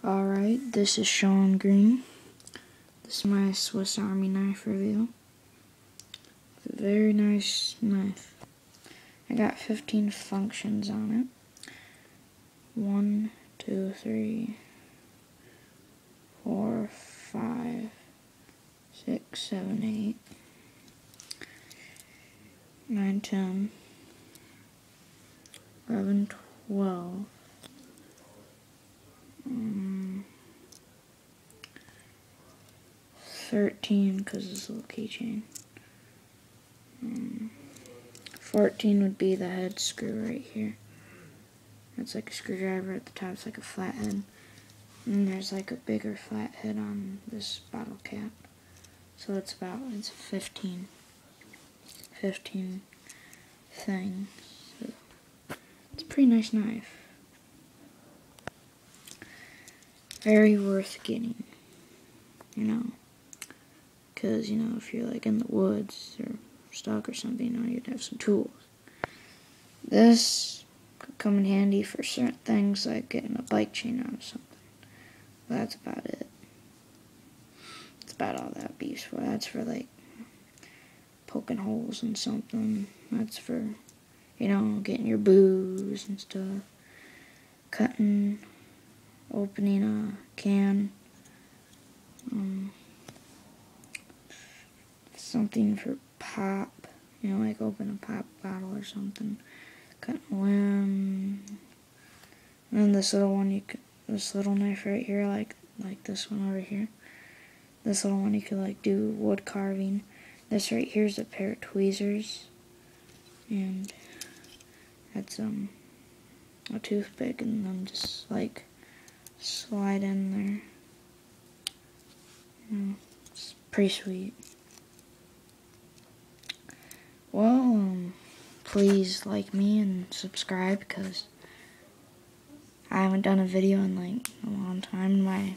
Alright, this is Sean Green. This is my Swiss Army knife review. It's a very nice knife. I got 15 functions on it. 1, 2, 3, 4, 5, 6, 7, 8, 9, 10, 11, 12. 13 because it's a little keychain. 14 would be the head screw right here. It's like a screwdriver at the top. It's like a flathead. And there's like a bigger flathead on this bottle cap. So it's 15 things. So it's a pretty nice knife. Very worth getting, because, if you're like in the woods or stuck or something, you'd have some tools. This could come in handy for certain things like getting a bike chain out of something. But that's about it. That's about all that beef's for. That's for like poking holes in something. That's for, getting your booze and stuff. Cutting, opening a can. Something for pop, like open a pop bottle or something. Cutting a limb. And then this little one, this little knife right here, like this one over here. This little one you could like do wood carving. This right here is a pair of tweezers. And that's a toothpick, and then just like slide in there. It's pretty sweet. Well, please like me and subscribe, because I haven't done a video in like a long time. My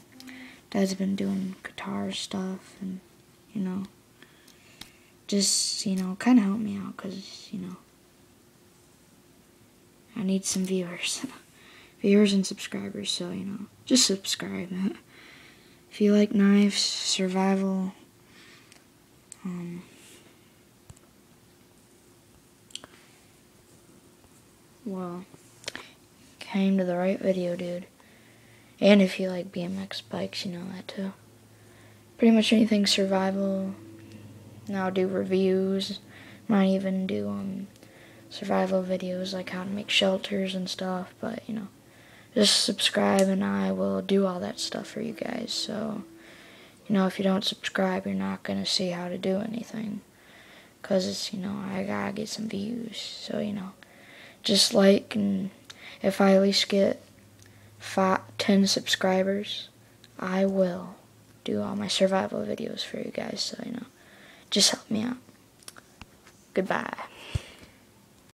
dad's been doing guitar stuff, and just kind of help me out, because I need some viewers. Viewers and subscribers, so just subscribe. If you like knives, survival, well, came to the right video, dude. And if you like BMX bikes, that too. Pretty much anything survival. Now I'll do reviews. Might even do survival videos, like how to make shelters and stuff. But just subscribe, and I will do all that stuff for you guys. So if you don't subscribe, you're not gonna see how to do anything, because it's I gotta get some views. So just like, and if I at least get 10 subscribers, I will do all my survival videos for you guys. So just help me out. Goodbye.